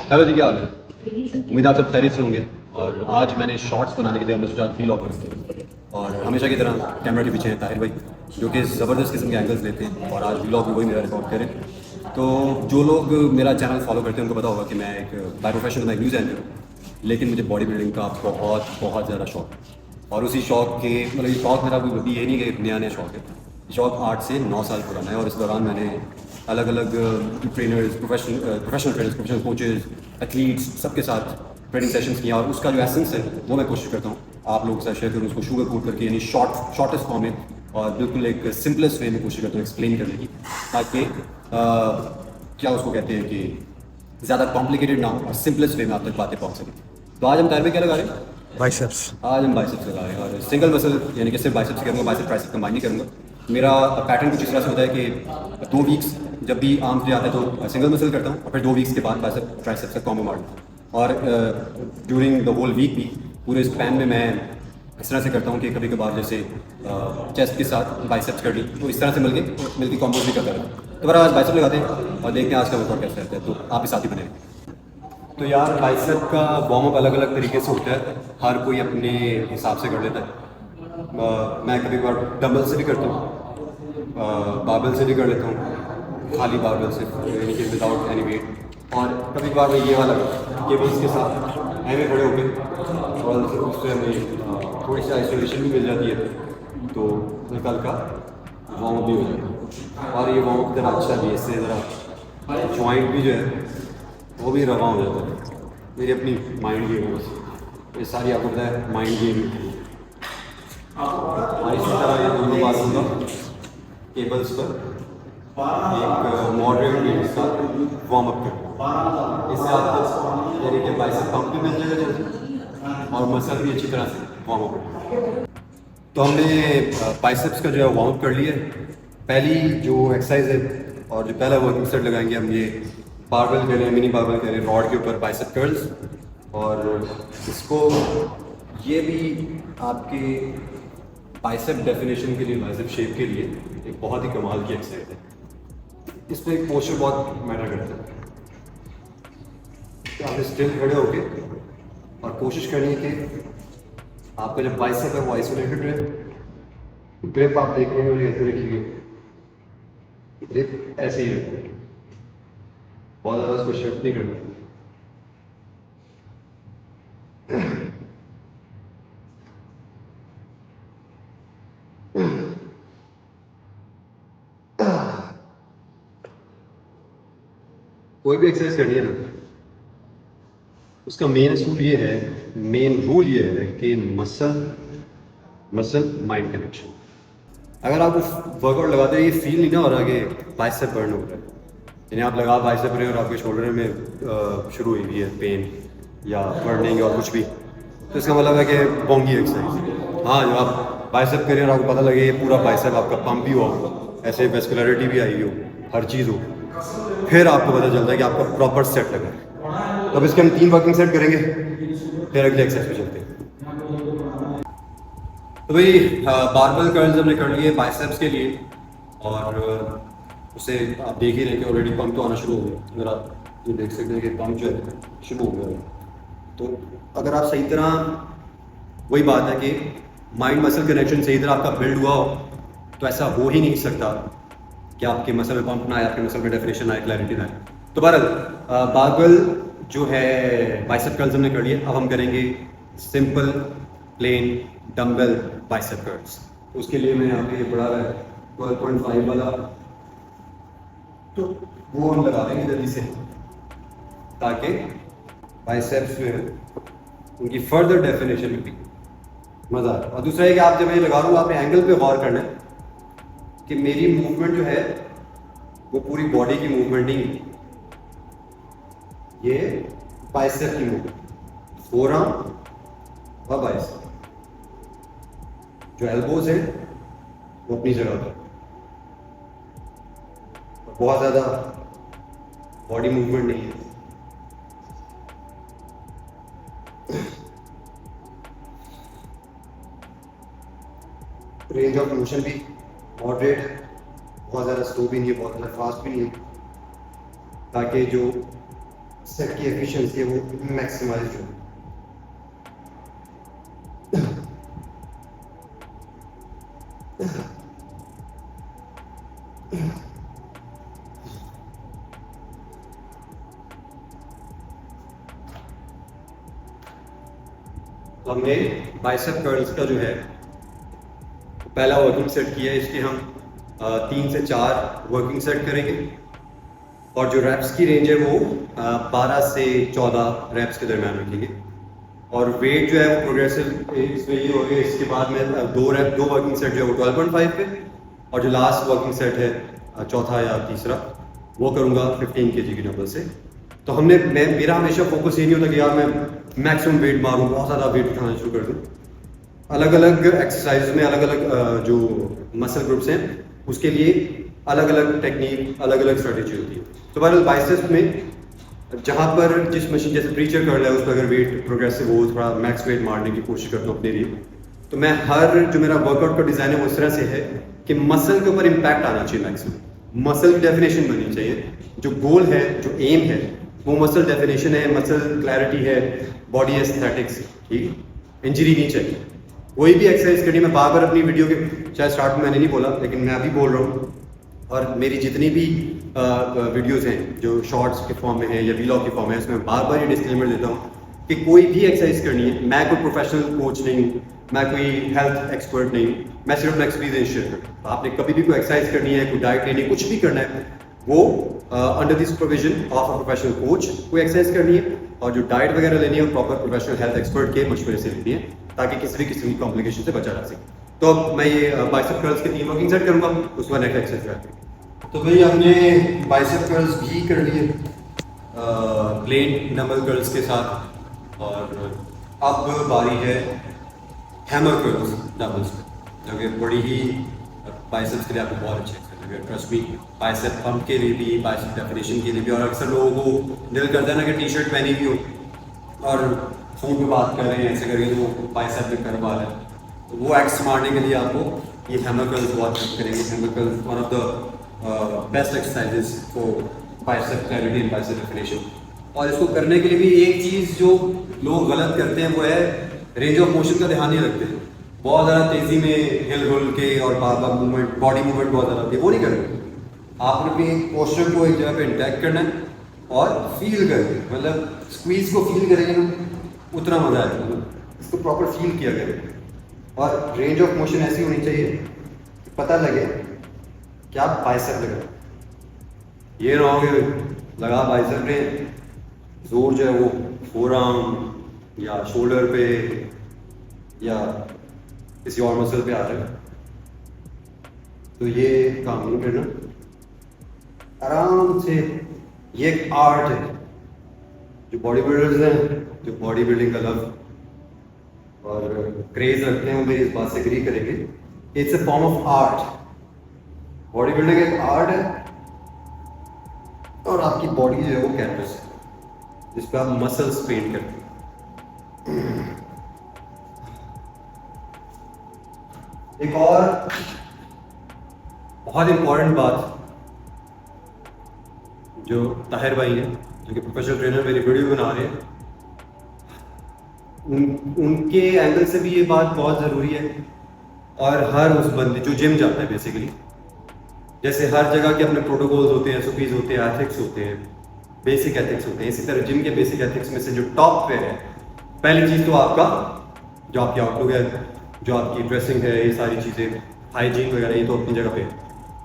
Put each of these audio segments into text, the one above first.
Hello जी, क्या हाल है? उम्मीद आप सब खैरियत से होंगे। और आज मैंने शॉर्ट्स बनाने के लिए हमने सोचा व्लॉग करते हैं। और हमेशा की तरह कैमरा के पीछे है ताहिर भाई, जो कि ज़बरदस्त किस्म के एंगल्स लेते हैं। और आज व्लॉग भी वही मेरा रिकॉर्ड करें। तो जो लोग मेरा चैनल फॉलो करते हैं उनको पता होगा कि मैं एक बाय प्रोफेशन में एक न्यूज़ एंकर हूँ, लेकिन मुझे बॉडी बिल्डिंग का बहुत बहुत ज़्यादा शौक है। और उसी शौक के मतलब ये शौक मेरा अभी ये नहीं कि नया शौक है। ये शौक 8 से 9 साल पुराना है। और इस दौरान मैंने अलग अलग trainers, professional trainers, professional coaches, athletes सबके साथ ट्रेनिंग सेशंस किया। और उसका जो एसेंस है वो मैं कोशिश करता हूँ आप लोगों के साथ शेयर करूँ, उसको शुगर कोट करके, यानी शॉर्टेस्ट फॉर्म में और बिल्कुल एक सिंपलेस्ट वे में कोशिश करता हूँ एक्सप्लेन करने की, ताकि क्या उसको कहते हैं कि ज़्यादा कॉम्प्लिकेटेड ना हो और सिंपलेस्ट वे में आप तक बातें पहुँच सकें। तो आज हम टायर में क्या लगा रहे हैं? बाइसेप्स। आज हम बाइसेप्स लगा रहे हैं और सिंगल मसल, यानी कि सिर्फ बाइसेप्स करूँगा, बाइसेप ट्राइसेप कंबाइन नहीं करूँगा। मेरा पैटर्न कुछ इस तरह से होता है कि 2 वीक्स जब भी आर्म्स डे आता है तो सिंगल मसल करता हूँ और फिर 2 वीक्स के बाद बाइसेप ट्राइसेप से कॉम्बो मारता हूँ। और ड्यूरिंग द होल वीक भी पूरे स्पैन में मैं इस तरह से करता हूँ कि कभी कभार जैसे चेस्ट के साथ बाइसेप्स कर ली तो इस तरह से मिलके कॉम्बो भी करता रहता हूँ। तो बड़ा आज बाइसेप लगाते हैं और देखते हैं आज का वर्कआउट कैसे रहता है। तो आप भी साथ ही बने। तो यार बाइसेप का वार्म अप अलग अलग तरीके से होता है, हर कोई अपने हिसाब से कर लेता है। मैं कभी कभार डंबल से भी करता हूँ, बारबेल से भी कर लेता हूँ, खाली बारबेल से यानी कि विदाउट एनी वेट। और कभी कभार मैं ये वाला केबल्स के साथ ऐਵੇਂ खड़े होकर और उससे हमें थोड़ी सी आइसोलेशन भी मिल जाती है, तो हल्का हल्का वार्म अप भी हो जाता है। और ये वार्म अप ज़रा अच्छा भी है, इससे ज़रा जॉइंट भी जो है वो भी रवा हो जाता है। मेरी अपनी माइंड गेम है, बस ये सारी आपको पता है माइंड गेम। और इसी तरह ये दोनों बात होगा केबल्स पर एक मॉडरेट वेट के साथ वार्म अप करना। इससे आपको यानी कि बाइसेप पंप भी मिल जाएगा जल्दी और मसल भी अच्छी तरह से वार्म अप करना। तो हमने बाइसेप्स का जो है वार्म अप कर लिया है। पहली जो एक्सरसाइज है और जो पहला वर्किंग सेट लगाएंगे हम, ये बारबेल कह रहे हैं, मिनी बारबेल कह रहे हैं, रॉड के ऊपर बाइसेप कर्ल्स। और इसको ये भी आपके बाइसेप डेफिनेशन के लिए, बाइसेप शेप के लिए एक बहुत ही कमाल की एक्सरसाइज है। इसमें एक पोस्चर बहुत मैटर करता है। तो आपने स्टिल खड़े होके और कोशिश करनी है कि आपका जो बाइसेप है वो आइसोलेटेड रहे। ग्रिप आप देख रहे हो, ऐसे रखिए, ग्रिप ऐसे ही रखिए, बहुत ज़्यादा उसको शिफ्ट नहीं करना। कोई भी एक्सरसाइज करनी है ना, उसका मेन असूल ये है, मेन रूल ये है कि मसल माइंड कनेक्शन। अगर आप वर्कआउट लगाते हैं ये फील नहीं ना हो रहा कि बाइसेप बर्न हो रहा है, यानी आप लगा बाइसेप रहे हैं और आपके शोल्डर में शुरू हुई हुई है पेन या बर्निंग और कुछ भी, तो इसका मतलब है कि बोंगी एक्सरसाइज। हाँ, जब आप बाइसेप करें और आपको पता लगे ये पूरा बाइसेप आपका पंप भी हो, ऐसे वेस्कुलरिटी भी आई हो, हर चीज़ हो, फिर आपको पता चलता है कि आपका प्रॉपर सेट लगा है। तो अब इसके हम 3 वर्किंग सेट करेंगे, फिर अगले एक्सरसाइज पे चलते हैं। तो भाई बारबेल कर्ल्स हमने कर लिए बाइसेप्स के लिए, और उसे आप देख ही रहे कि ऑलरेडी पंप तो आना शुरू हो गया। अगर आप ये देख सकते हैं कि पंप जो है शुरू हो गया है। तो अगर आप सही तरह, वही बात है कि माइंड मसल कनेक्शन सही तरह आपका बिल्ड हुआ हो तो ऐसा हो ही नहीं सकता कि आपके मसल में पंप ना आए, आपके मसल में डेफिनेशन आए, क्लैरिटी ना आए। तो बहरहाल बारबेल जो है बाइसेप कर्ल्स हमने कर लिए। अब हम करेंगे simple plain dumbbell bicep curls. तो उसके लिए मैं यहाँ पे बड़ा है 12.5 वाला, तो वो हम लगा देंगे जल्दी से, ताकि बाइसेप्स में उनकी फर्दर डेफिनेशन में भी मज़ा आए। और दूसरा है कि आप जब ये लगा रहा हूँ, आपने एंगल पे गौर करना है कि मेरी मूवमेंट जो है वो पूरी बॉडी की मूवमेंट नहीं, ये बाइसेप की मूवमेंट, फोरआर्म और बाइसेप। जो एल्बोज है वो अपनी जगह पर, बहुत ज्यादा बॉडी मूवमेंट नहीं है। रेंज ऑफ मोशन भी मॉडरेट है, बहुत ज़्यादा स्लो भी नहीं है, बहुत ज़्यादा फास्ट भी नहीं है, ताकि जो सेट की एफिशिएंसी है वो मैक्सिमाइज हो। तो हमने बाइसेप कर्ल्स का जो है पहला वर्किंग सेट किया है, इसके हम 3 से 4 वर्किंग सेट करेंगे और जो रैप्स की रेंज है वो 12 से 14 रैप्स के दरम्यान रखेंगे और वेट जो है वो प्रोग्रेसिव इसमें ये हो गया। इसके बाद में दो वर्किंग सेट जो है वो 12.5 पे और जो लास्ट वर्किंग सेट है चौथा या तीसरा वो करूँगा 15 kg की डंबल से। तो मेरा हमेशा फोकस ये नहीं होता कि यार मैं मैक्सिमम वेट मारूँ, बहुत ज़्यादा वेट उठाना शुरू कर दूँ। अलग अलग एक्सरसाइज में अलग अलग जो मसल ग्रुप्स हैं उसके लिए अलग अलग टेक्निक, अलग अलग स्ट्रेटेजी होती है। तो बहरहाल बाइसेप्स में जहाँ पर जिस मशीन जैसे प्रीचर कर रहा है उस पर अगर वेट प्रोग्रेसिव हो, थोड़ा मैक्स वेट मारने की कोशिश करता हूँ अपने लिए, तो मैं हर जो मेरा वर्कआउट का डिज़ाइन है वो इस तरह से है कि मसल के ऊपर इम्पैक्ट आना चाहिए मैक्सिमम। मसल की डेफिनेशन बननी चाहिए, जो गोल है, जो एम है वो मसल डेफिनेशन है, मसल क्लैरिटी है, बॉडी एस्थेटिक्स, ठीक, इंजरी नहीं चाहिए। कोई भी एक्सरसाइज करनी, मैं बार बार अपनी वीडियो के शायद स्टार्ट में मैंने नहीं बोला लेकिन मैं अभी बोल रहा हूँ, और मेरी जितनी भी वीडियोस हैं जो शॉर्ट्स के फॉर्म में है या वीलॉग के फॉर्म में है उसमें बार बार ये डिस्क्लेमर देता हूँ कि कोई भी एक्सरसाइज करनी है, मैं कोई प्रोफेशनल कोच नहीं हूँ, मैं कोई हेल्थ एक्सपर्ट नहीं हूँ, मैं सिर्फ अपना एक्सपीरियंस शेयर करता हूँ। आपने कभी भी कोई एक्सरसाइज करनी है, कोई डाइट लेनी है, कुछ भी करना है, वो under the supervision of a professional coach कोई एक्सरसाइज करनी है और जो डाइट वगैरह लेनी है वो प्रॉपर प्रोफेशनल हेल्थ एक्सपर्ट के मशवरे से लेनी है ताकि किसी भी किस्म की कॉम्प्लिकेशन से बचा जा सके। तो अब मैं ये बाइसेप कर्ल्स के 3 वर्किंग सेट करूंगा, उसके बाद नेक्स्ट एक्सरसाइज करेंगे। तो भाई हमने बाइसेप कर्ल्स भी कर लिए प्लेन डंबल कर्ल्स के साथ और अब बारी है हैमर कर्ल्स डंबल्स पे, जो कि बड़ी ही बाइसेप्स के लिए आपको बहुत अच्छे एक्सरसाइज है। ट्रस्ट मी, बाइसेप पंप के लिए भी, बाइसेप डेफिनेशन के लिए भी, और अक्सर लोगों को दिल करता है ना कि टी शर्ट पहनी भी हो और फोन पे बात कर रहे हैं ऐसे करके तो बाइसेप में कर पा रहे हैं, तो वो एक्स मारने के लिए आपको ये हैमर कर्ल्स बहुत हेल्प करेंगे। Hammer curls one of the best exercises for bicep clarity and bicep definition. और इसको करने के लिए भी एक चीज़ जो लोग गलत करते हैं वो है रेंज ऑफ मोशन का ध्यान नहीं रखते, बहुत ज़्यादा तेज़ी में हिल हुल के और बार बार मूवमेंट, बॉडी मूवमेंट बहुत ज़्यादा होती है, वो नहीं करना। आपने अपनी पोस्चर को एक जगह पे इंटैक्ट करना है और फील करें, मतलब स्क्वीज को फील करेंगे ना उतना मज़ा आएगा, मतलब इसको प्रॉपर फील किया करें। और रेंज ऑफ मोशन ऐसी होनी चाहिए कि पता लगे कि आप बाइसेप लगा, ये ना हो कि लगा बाइसेप में जोर जो है वो फोरआर्म या शोल्डर पे या किसी और मसल पे आ रहा है, तो ये काम नहीं करना। आराम से, ये एक आर्ट है, जो बॉडी बिल्डर्स हैं, जो बॉडी बिल्डिंग का लव और क्रेज रखते हैं वो मेरी इस बात से एग्री करेंगे। It's a form of art, body building एक आर्ट है और आपकी बॉडी जो है वो कैनवस है जिस पर आप मसल्स पेंट करते हैं। एक और बहुत इंपॉर्टेंट बात जो ताहिर भाई हैं, जो कि प्रोफेशनल ट्रेनर मेरी वीडियो बना रहे हैं, उनके एंगल से भी ये बात बहुत ज़रूरी है। और हर उस बंदे जो जिम जाता है बेसिकली, जैसे हर जगह के अपने प्रोटोकॉल्स होते हैं, एसओपीज होते हैं, एथिक्स होते हैं, बेसिक एथिक्स होते हैं, इसी तरह जिम के बेसिक एथिक्स में से जो टॉप पे है, पहली चीज़ तो आपका जो आपकी आउटलुक है, जो आपकी ड्रेसिंग है, ये सारी चीज़ें, हाइजीन वगैरह, ये तो अपनी जगह पे है।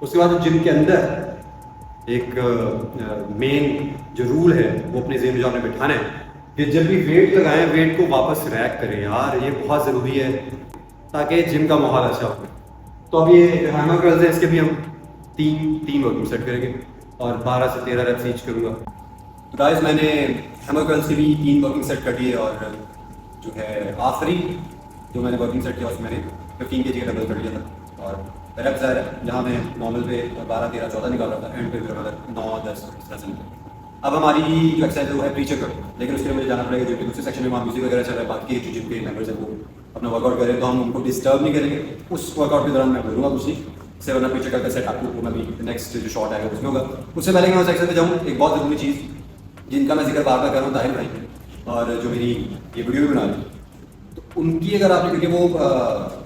उसके बाद जिम के अंदर एक मेन जो रूल है वो अपने ज़हन में जो आपने बिठाना है कि जब भी वेट लगाएं, वेट को वापस रैक करें यार, ये बहुत ज़रूरी है ताकि जिम का माहौल अच्छा हो। तो अब ये हैमर कर्ल्स है, इसके भी हम तीन वर्किंग सेट करेंगे और 12 से 13 रेप्स ईच करूँगा। तो गाइस मैंने हैमर कर्ल्स के भी 3 वर्किंग सेट कर दिए और जो है आखिरी जो मैंने वर्किंग सेट किया उसमें मैंने 15 kg का डबल कर लिया था और रेप्स है जहाँ मैं नॉर्मल पे 12, 13, 14 निकाल रहा था, एंड पे फिर मतलब 9, 10 इस तरह से निकला। अब हमारी जो एक्सरसाइज है वो है प्रीचर कर, लेकिन उसके लिए मुझे जाना पड़ेगा जिम के दूसरे सेक्शन में, वहाँ म्यूजिक वगैरह चल रहा है, बाकी जो जिम के मेंबर्स हैं वो अपना वर्कआउट करें, तो हम उनको डिस्टर्ब नहीं करेंगे। उस वर्कआउट के दौरान मैं बोलूँगा कुछ नहीं से, वरना प्रीचर का सेट आपको मैं भी नेक्स्ट जो शॉट आएगा उसमें होगा। उससे पहले मैं उस सेक्शन पे जाऊँ, एक बहुत ज़रूरी चीज़ जिनका मैं जिक्र बार बार कर रहा हूँ, ताहिर भाई और जो मेरी ये वीडियो भी बना रही है, तो उनकी अगर आपने, क्योंकि वो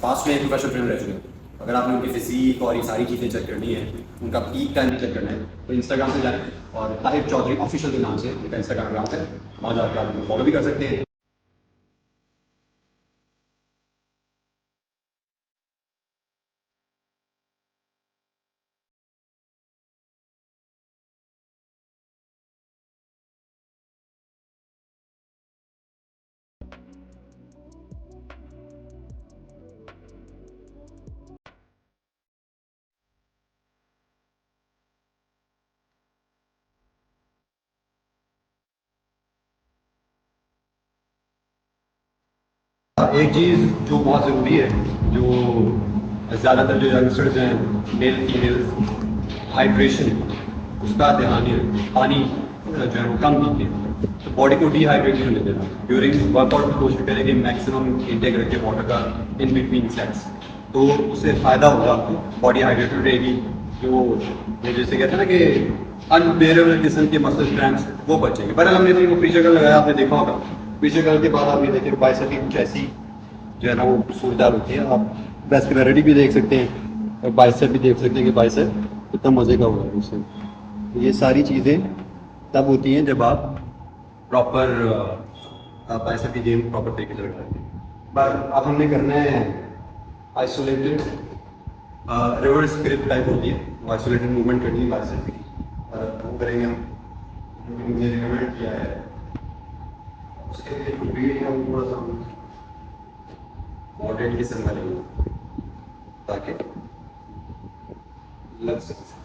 पास्ट में प्रोफेशनल ट्रेनर रह चुके हैं, अगर आपने उनकी फिजिक और ये सारी चीज़ें चेक करनी है, उनका पीक टाइम चेक करना है, तो इंस्टाग्राम पे जाएं और ताहिर चौधरी ऑफिशियल के नाम से उनका इंस्टाग्राम है, वहाँ जाकर आप फॉलो भी कर सकते हैं। एक चीज़ जो बहुत ज़रूरी है, जो ज़्यादातर जो यंगस्टर्स हैं, मेल फीमेल, हाइड्रेशन, उसका ध्यान है। पानी जो है वो कम पीते, तो बॉडी को डिहाइड्रेट नहीं होने देना। ड्यूरिंग वर्कआउट की कोशिश करें कि मैक्सिमम इंटेक रखें वाटर का इन बिटवीन सेट्स, तो उससे फ़ायदा होगा आपको, बॉडी हाइड्रेटेड रहेगी। जो ये जैसे कहते हैं ना कि अनबेरेबल किस्म के मसल क्रैम्प्स वो बचेंगे। पर हमने तो वो प्रेशर कर लगाया, आपने देखा होगा, प्रेशर कर के बाद आपने देखे बाइसेप की कुछ ऐसी जो है ना वो सुविधा होती है। आप वेस्कुलरिटी भी देख सकते हैं और बाइसेप भी देख सकते हैं कि बाइसेप कितना मज़े का होगा उससे। तो ये सारी चीज़ें तब होती हैं जब आप प्रॉपर बाइसेप की गेम प्रॉपर तरीके से रखते हैं। पर अब हमने करना है आइसोलेटेड रिवर्स ग्रिप टाइप होती है, वो आइसोलेटेड मूवमेंट करनी है बाइसेप की, और वो करेंगे हम जो हमने रिकमेंड किया है। उसके लिए वेट हम थोड़ा सा मॉडरेट किस्म का लेंगे ताकि लग सके।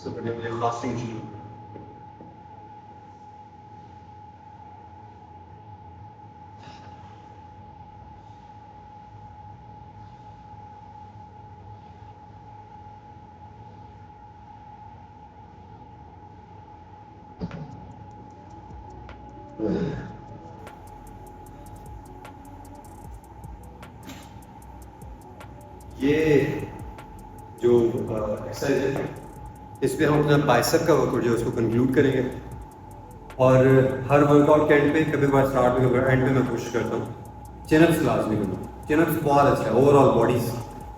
So we're doing a lasting heat. ये जो एक्सरसाइज है, इस पे हम अपना बाइसेप का वर्कआउट जो है उसको कंक्लूड करेंगे। और हर वर्कआउट के एंड पे, कभी कभार स्टार्ट में, कभी एंड पे मैं कोशिश करता हूँ चिनअप्स लाजमी करना। चिनअप्स बहुत अच्छा है ओवरऑल बॉडीज,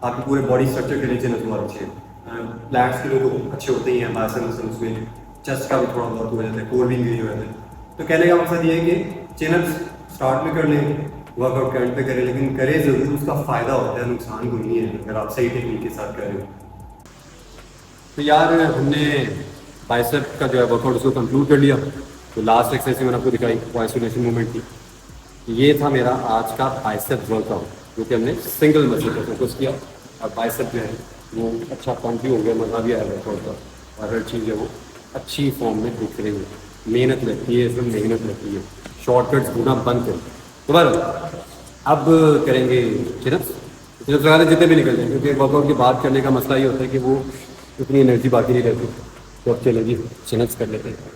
आपकी पूरे बॉडी स्ट्रक्चर के लिए चिनअप्स बहुत अच्छे हैं। लैट्स के लिए तो अच्छे होते ही हैं, बाइसेप मसल्स में चेस्ट का भी थोड़ा बहुत हो जाता है, कोर भी इंगेज हो जाता है। तो कहने का मकसद ये है कि चिनअप्स स्टार्ट में कर लें, वर्कआउट के एंड पे करें, लेकिन करें ज़रूर, उसका फ़ायदा होता है, नुकसान कोई नहीं है अगर आप सही टेक्निक के साथ करें। तो यार हमने बाइसेप का जो है वर्कआउट उसको कंक्लूड कर लिया। तो लास्ट एक्सरसाइज मैंने आपको दिखाई वो आइसोलेशन मूवमेंट की। ये था मेरा आज का बाइसेप वर्कआउट, जो कि हमने सिंगल मसल पर फोकस किया, और बाइसेप जो है वो अच्छा पंप भी हो गया, मज़ा भी आया वर्कआउट का, और हर चीज़ है वो अच्छी फॉर्म में दिख रही है। मेहनत लगती है, इसमें मेहनत लगती है, शॉर्टकट्स ढूंढना बंद कर। तो बस अब करेंगे चिनअप्स। चिनअप्स लगाने जितने भी निकल जाए, क्योंकि वर्कआउट की बात करने का मसला ये होता है कि वो उतनी एनर्जी बाकी नहीं रहती। तो अब चलें जी, चिनअप्स कर लेते हैं।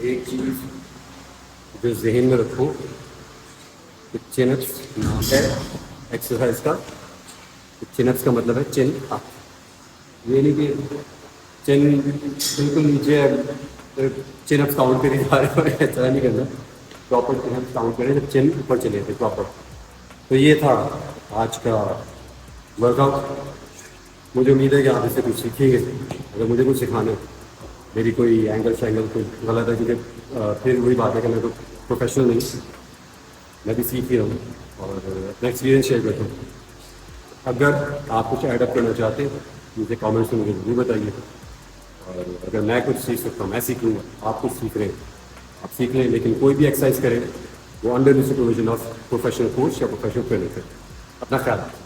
एक चीज़ जो जहन में रखो कि चिनअप्स नाम है एक्सरसाइज का, चिनअप्स का मतलब है चिन अप। ये नहीं कि चिन बिल्कुल नीचे है, चिनअप्स काउंट करी जा रहे हो, ऐसा नहीं करना। प्रॉपर चिनअप्स काउंट करें जब चिन ऊपर चले थे प्रॉपर। तो ये था आज का वर्कआउट। मुझे उम्मीद है कि आप इससे कुछ सीखेंगे। अगर मुझे कुछ सिखाना है, मेरी कोई एंगल शैंगल कोई गलत है, क्योंकि फिर वही बात है कि मैं तो प्रोफेशनल नहीं, मैं भी सीख ही रहा हूँ और अपना एक्सपीरियंस शेयर करता हूँ। अगर आप कुछ एडअप करना चाहते हैं मुझे कमेंट्स में मुझे जरूर बताइए, और अगर मैं कुछ सीख सकता हूँ मैं सीख लूँगा। आप कुछ सीख रहे हैं आप सीख लें, लेकिन कोई भी एक्सरसाइज करें वो under the supervision of professional coach या प्रोफेशनल ट्रेनर करें। अपना ख्याल रखें।